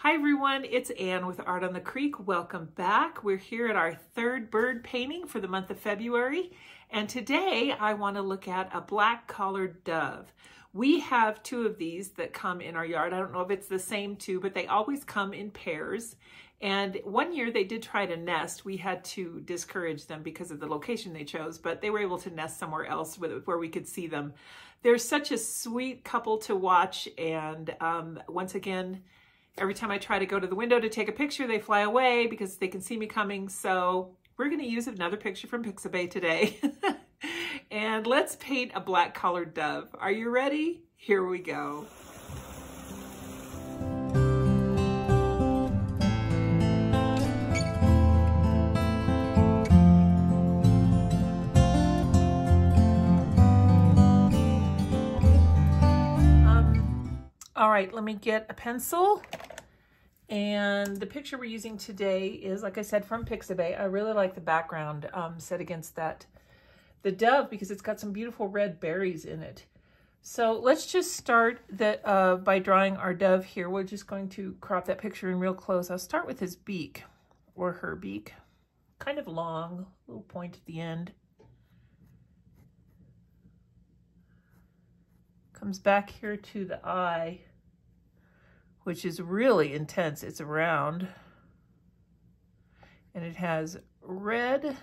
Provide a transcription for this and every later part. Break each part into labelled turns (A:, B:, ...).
A: Hi everyone, it's Anne with Art on the Creek. Welcome back. We're here at our third bird painting for the month of February. And today I want to look at a black-collared dove. We have two of these that come in our yard. I don't know if it's the same two, but they always come in pairs. And one year they did try to nest. We had to discourage them because of the location they chose, but they were able to nest somewhere else where we could see them. They're such a sweet couple to watch. And once again, every time I try to go to the window to take a picture, they fly away because they can see me coming. So we're going to use another picture from Pixabay today. And let's paint a black-collared dove. Are you ready? Here we go. All right, let me get a pencil. And the picture we're using today is, like I said, from Pixabay. I really like the background set against the dove because it's got some beautiful red berries in it. So let's just start by drawing our dove here. We're just going to crop that picture in real close. I'll start with his beak, or her beak. Kind of long, little point at the end. Comes back here to the eye, which is really intense. It's round, and it has red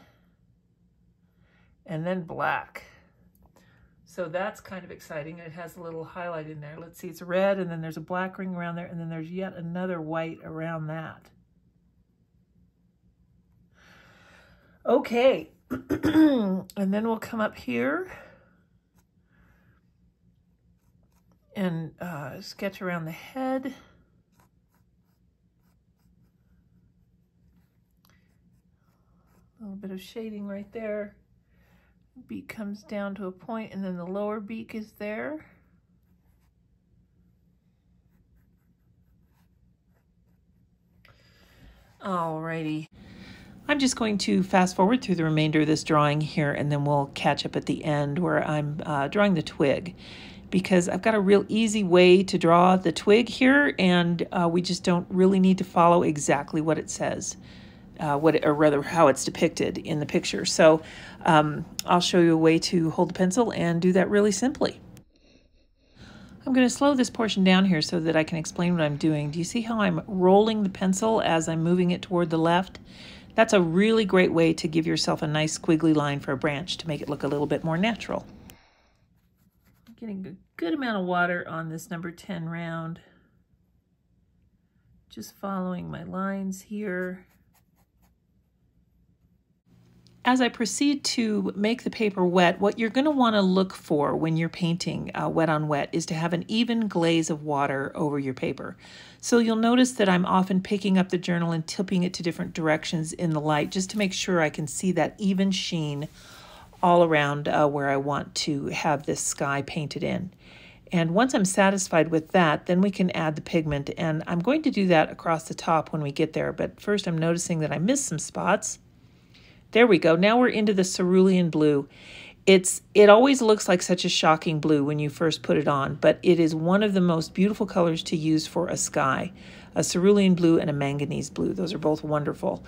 A: and then black. So that's kind of exciting. It has a little highlight in there. Let's see, it's red, and then there's a black ring around there, and then there's yet another white around that. Okay, and then we'll come up here and sketch around the head. A little bit of shading right there. Beak comes down to a point, and then the lower beak is there. Alrighty. I'm just going to fast forward through the remainder of this drawing here, and then we'll catch up at the end where I'm drawing the twig, because I've got a real easy way to draw the twig here, and we just don't really need to follow exactly what it says. Or rather how it's depicted in the picture. So I'll show you a way to hold the pencil and do that really simply. I'm going to slow this portion down here so that I can explain what I'm doing. Do you see how I'm rolling the pencil as I'm moving it toward the left? That's a really great way to give yourself a nice squiggly line for a branch to make it look a little bit more natural. I'm getting a good amount of water on this number 10 round. Just following my lines here. As I proceed to make the paper wet, what you're going to want to look for when you're painting wet on wet is to have an even glaze of water over your paper. So you'll notice that I'm often picking up the journal and tipping it to different directions in the light just to make sure I can see that even sheen all around where I want to have this sky painted in. And once I'm satisfied with that, then we can add the pigment, and I'm going to do that across the top when we get there. But first I'm noticing that I missed some spots. There we go. Now we're into the cerulean blue. It always looks like such a shocking blue when you first put it on, but it is one of the most beautiful colors to use for a sky. A cerulean blue and a manganese blue. Those are both wonderful.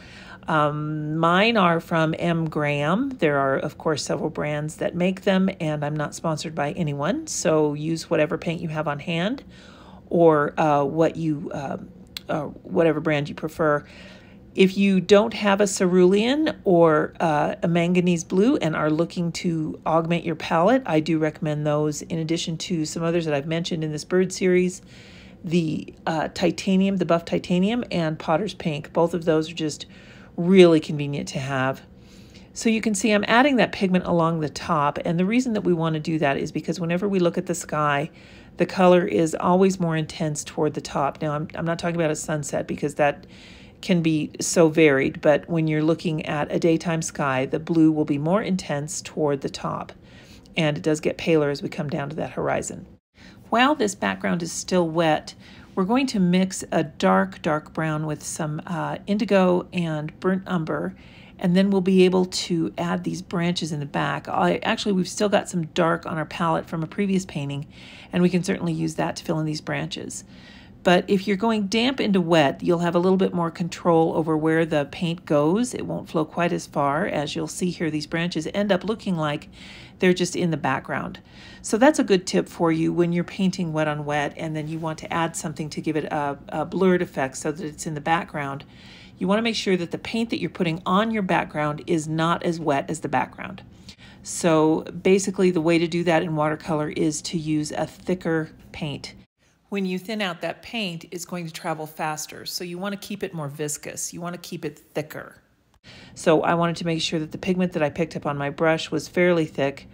A: Mine are from M. Graham. There are, of course, several brands that make them, and I'm not sponsored by anyone, so use whatever paint you have on hand or whatever brand you prefer. If you don't have a cerulean or a manganese blue and are looking to augment your palette, I do recommend those in addition to some others that I've mentioned in this bird series, the titanium, the buff titanium, and Potter's Pink. Both of those are just really convenient to have. So you can see I'm adding that pigment along the top, and the reason that we want to do that is because whenever we look at the sky, the color is always more intense toward the top. Now, I'm not talking about a sunset because that can be so varied, but when you're looking at a daytime sky, the blue will be more intense toward the top, and it does get paler as we come down to that horizon. While this background is still wet, we're going to mix a dark brown with some indigo and burnt umber, and then we'll be able to add these branches in the back. Actually, we've still got some dark on our palette from a previous painting, and we can certainly use that to fill in these branches. But if you're going damp into wet, you'll have a little bit more control over where the paint goes. It won't flow quite as far. As you'll see here, these branches end up looking like they're just in the background. So that's a good tip for you when you're painting wet on wet and then you want to add something to give it a blurred effect so that it's in the background. You want to make sure that the paint that you're putting on your background is not as wet as the background. So basically the way to do that in watercolor is to use a thicker paint. When you thin out that paint, it's going to travel faster. So you want to keep it more viscous. You want to keep it thicker. So I wanted to make sure that the pigment that I picked up on my brush was fairly thick.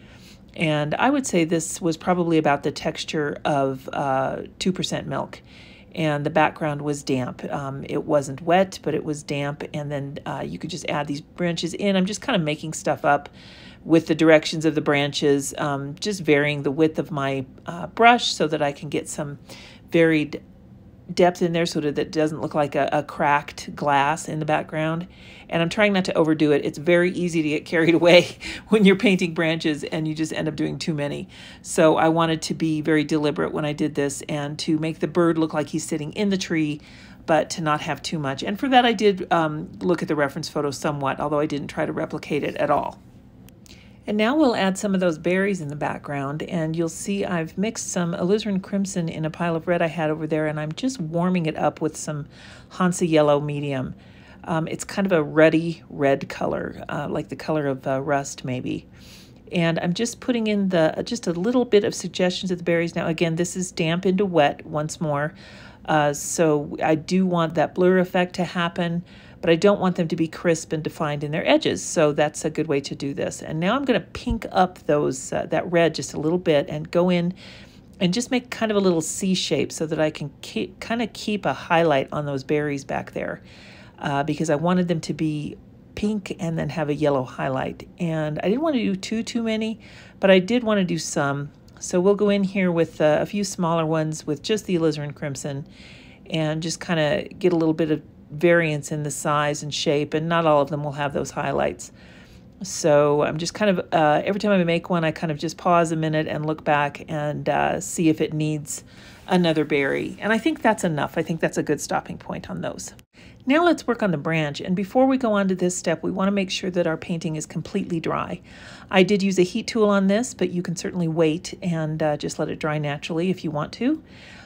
A: And I would say this was probably about the texture of 2% milk. And the background was damp. It wasn't wet, but it was damp. And then you could just add these branches in. I'm just kind of making stuff up with the directions of the branches, just varying the width of my brush so that I can get some varied depth in there so that it doesn't look like a cracked glass in the background. And I'm trying not to overdo it. It's very easy to get carried away when you're painting branches and you just end up doing too many. So I wanted to be very deliberate when I did this and to make the bird look like he's sitting in the tree, but to not have too much. And for that I did look at the reference photo somewhat, although I didn't try to replicate it at all. And now we'll add some of those berries in the background, and you'll see I've mixed some alizarin crimson in a pile of red I had over there, and I'm just warming it up with some Hansa yellow medium. It's kind of a ruddy red color, like the color of rust maybe. And I'm just putting in just a little bit of suggestions of the berries. Now again, this is damp into wet once more, so I do want that blur effect to happen, but I don't want them to be crisp and defined in their edges. So that's a good way to do this. And now I'm going to pink up those that red just a little bit and go in and just make kind of a little C shape so that I can kind of keep a highlight on those berries back there because I wanted them to be pink and then have a yellow highlight. And I didn't want to do too many, but I did want to do some. So we'll go in here with a few smaller ones with just the alizarin crimson and just kind of get a little bit of variance in the size and shape, and not all of them will have those highlights. So I'm just kind of, every time I make one, I kind of just pause a minute and look back and see if it needs another berry. And I think that's enough. I think that's a good stopping point on those. Now let's work on the branch. And before we go on to this step, we want to make sure that our painting is completely dry. I did use a heat tool on this, but you can certainly wait and just let it dry naturally if you want to.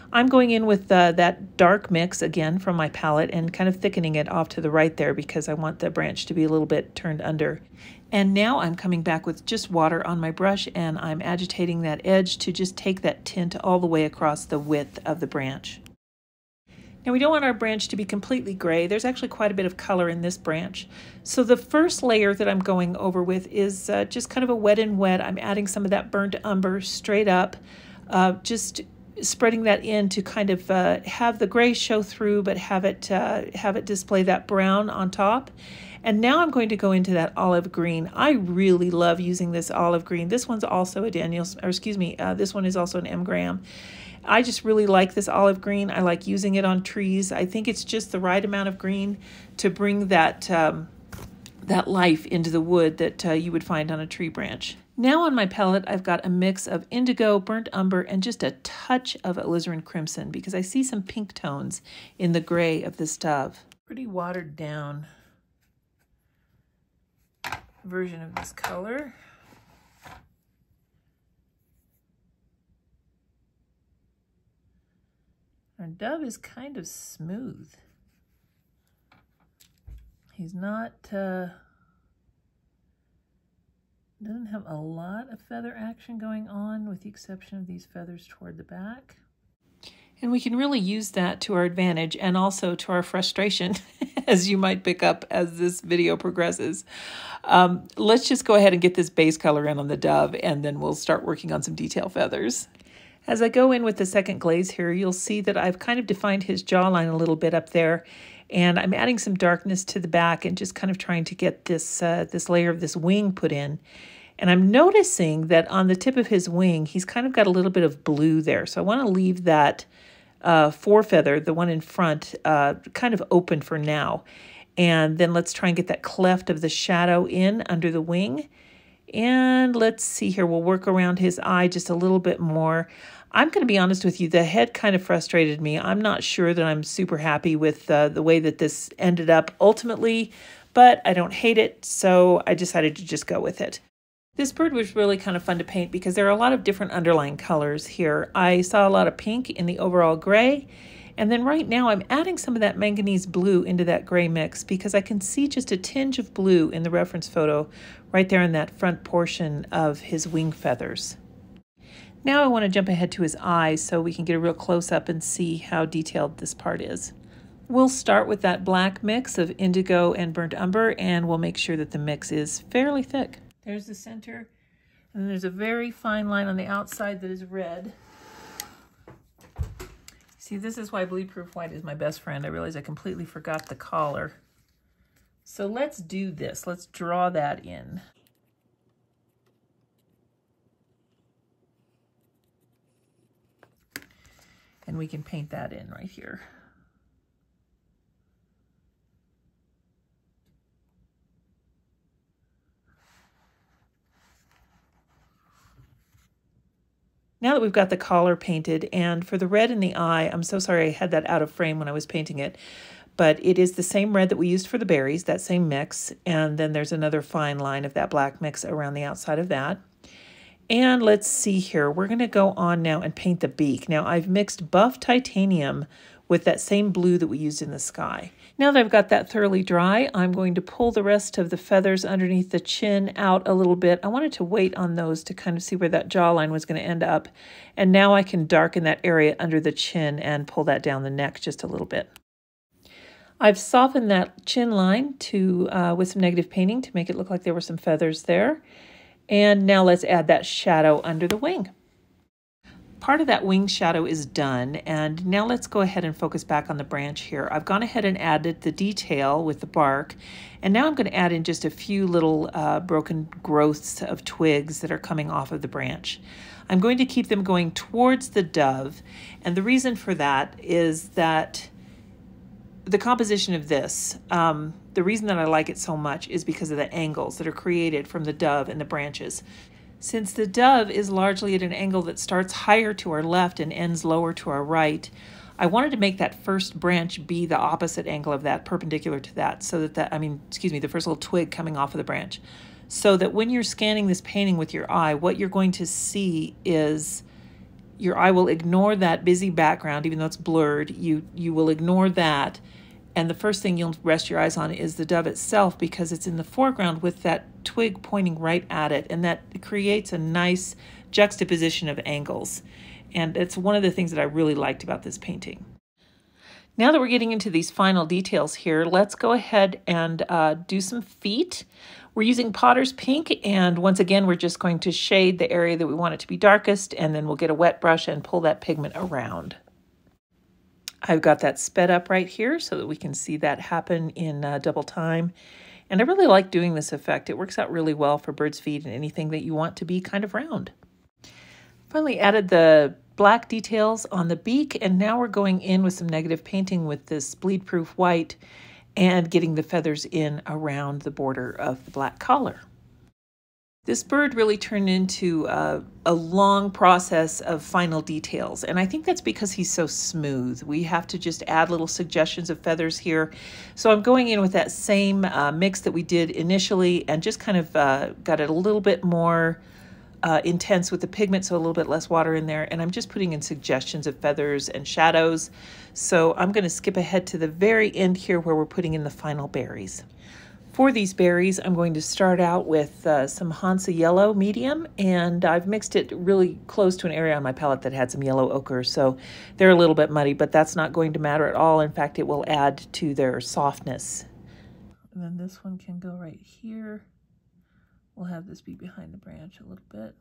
A: I'm going in with that dark mix again from my palette and kind of thickening it off to the right there because I want the branch to be a little bit turned under. And now I'm coming back with just water on my brush and I'm agitating that edge to just take that tint all the way across the width of the branch. Now we don't want our branch to be completely gray. There's actually quite a bit of color in this branch. So the first layer that I'm going over with is just kind of a wet and wet. I'm adding some of that burnt umber straight up, just spreading that in to kind of have the gray show through, but have it display that brown on top. And now I'm going to go into that olive green. I really love using this olive green. This one's also a Daniels, or excuse me, this one is also an M. Graham. I just really like this olive green. I like using it on trees. I think it's just the right amount of green to bring that that life into the wood that you would find on a tree branch. Now on my palette, I've got a mix of indigo, burnt umber, and just a touch of alizarin crimson because I see some pink tones in the gray of this dove. Pretty watered down version of this color. Our dove is kind of smooth. He's not, doesn't have a lot of feather action going on with the exception of these feathers toward the back. And we can really use that to our advantage and also to our frustration, as you might pick up as this video progresses. Let's just go ahead and get this base color in on the dove, and then we'll start working on some detail feathers. As I go in with the second glaze here, you'll see that I've kind of defined his jawline a little bit up there, and I'm adding some darkness to the back and just kind of trying to get this, this layer of this wing put in. And I'm noticing that on the tip of his wing, he's kind of got a little bit of blue there. So I want to leave that forefeather, the one in front, kind of open for now. And then let's try and get that cleft of the shadow in under the wing. And let's see here, we'll work around his eye just a little bit more. I'm going to be honest with you, the head kind of frustrated me. I'm not sure that I'm super happy with the way that this ended up ultimately, but I don't hate it, so I decided to just go with it. This bird was really kind of fun to paint because there are a lot of different underlying colors here. I saw a lot of pink in the overall gray, and then right now I'm adding some of that manganese blue into that gray mix because I can see just a tinge of blue in the reference photo right there in that front portion of his wing feathers. Now I want to jump ahead to his eyes so we can get a real close-up and see how detailed this part is. We'll start with that black mix of indigo and burnt umber, and we'll make sure that the mix is fairly thick. There's the center, and then there's a very fine line on the outside that is red. See, this is why bleed-proof white is my best friend. I realize I completely forgot the collar. So let's do this. Let's draw that in. And we can paint that in right here. Now that we've got the collar painted, and for the red in the eye, I'm so sorry I had that out of frame when I was painting it, but it is the same red that we used for the berries, that same mix, and then there's another fine line of that black mix around the outside of that. And let's see here, we're going to go on now and paint the beak. Now I've mixed buff titanium with that same blue that we used in the sky. Now that I've got that thoroughly dry, I'm going to pull the rest of the feathers underneath the chin out a little bit. I wanted to wait on those to kind of see where that jawline was going to end up. And now I can darken that area under the chin and pull that down the neck just a little bit. I've softened that chin line with some negative painting to make it look like there were some feathers there. And now let's add that shadow under the wing. Part of that wing shadow is done, and now let's go ahead and focus back on the branch here. I've gone ahead and added the detail with the bark, and now I'm going to add in just a few little broken growths of twigs that are coming off of the branch. I'm going to keep them going towards the dove, and the reason for that is that the composition of this, the reason that I like it so much is because of the angles that are created from the dove and the branches. Since the dove is largely at an angle that starts higher to our left and ends lower to our right, I wanted to make that first branch be the opposite angle of that, perpendicular to that, so that the first little twig coming off of the branch. So that when you're scanning this painting with your eye, what you're going to see is your eye will ignore that busy background, even though it's blurred. You will ignore that. And the first thing you'll rest your eyes on is the dove itself, because it's in the foreground with that twig pointing right at it. And that creates a nice juxtaposition of angles. And it's one of the things that I really liked about this painting. Now that we're getting into these final details here, let's go ahead and do some feet. We're using Potter's Pink, and once again, we're just going to shade the area that we want it to be darkest, and then we'll get a wet brush and pull that pigment around. I've got that sped up right here so that we can see that happen in double time. And I really like doing this effect. It works out really well for bird's feet and anything that you want to be kind of round. Finally added the black details on the beak, and now we're going in with some negative painting with this bleed-proof white and getting the feathers in around the border of the black collar. This bird really turned into a long process of final details, and I think that's because he's so smooth. We have to just add little suggestions of feathers here. So I'm going in with that same mix that we did initially and just kind of got it a little bit more intense with the pigment, so a little bit less water in there, and I'm just putting in suggestions of feathers and shadows. So I'm going to skip ahead to the very end here where we're putting in the final berries. For these berries, I'm going to start out with some Hansa Yellow medium, and I've mixed it really close to an area on my palette that had some yellow ochre, so they're a little bit muddy, but that's not going to matter at all. In fact, it will add to their softness. And then this one can go right here. We'll have this be behind the branch a little bit.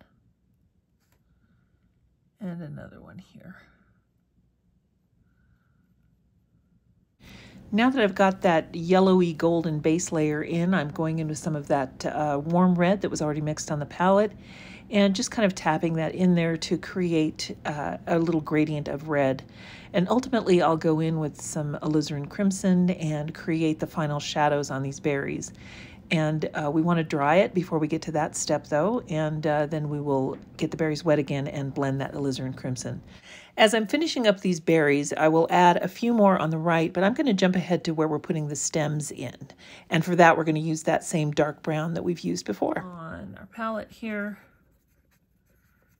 A: And another one here. Now that I've got that yellowy golden base layer in, I'm going into some of that warm red that was already mixed on the palette and just kind of tapping that in there to create a little gradient of red. And ultimately I'll go in with some alizarin crimson and create the final shadows on these berries. And we want to dry it before we get to that step though, and then we will get the berries wet again and blend that alizarin crimson. As I'm finishing up these berries, I will add a few more on the right, but I'm going to jump ahead to where we're putting the stems in. And for that, we're going to use that same dark brown that we've used before. On our palette here,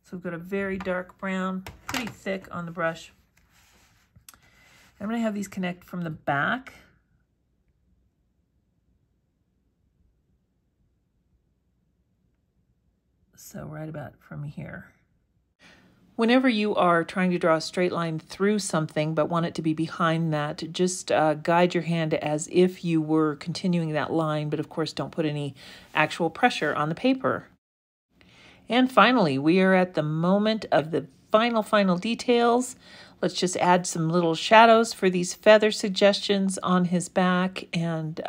A: so we've got a very dark brown, pretty thick on the brush. I'm going to have these connect from the back. So right about from here. Whenever you are trying to draw a straight line through something but want it to be behind that, just guide your hand as if you were continuing that line, but of course don't put any actual pressure on the paper. And finally, we are at the moment of the final details. Let's just add some little shadows for these feather suggestions on his back and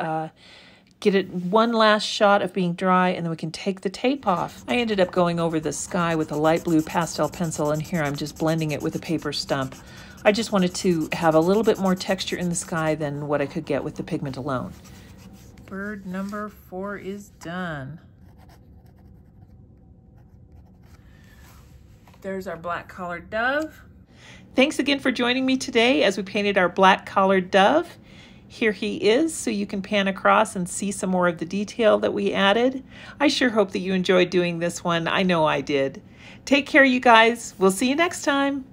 A: get it one last shot of being dry, and then we can take the tape off. I ended up going over the sky with a light blue pastel pencil, and here I'm just blending it with a paper stump. I just wanted to have a little bit more texture in the sky than what I could get with the pigment alone. Bird number 4 is done. There's our black-collared dove. Thanks again for joining me today as we painted our black-collared dove. Here he is, so you can pan across and see some more of the detail that we added. I sure hope that you enjoyed doing this one. I know I did. Take care, you guys. We'll see you next time.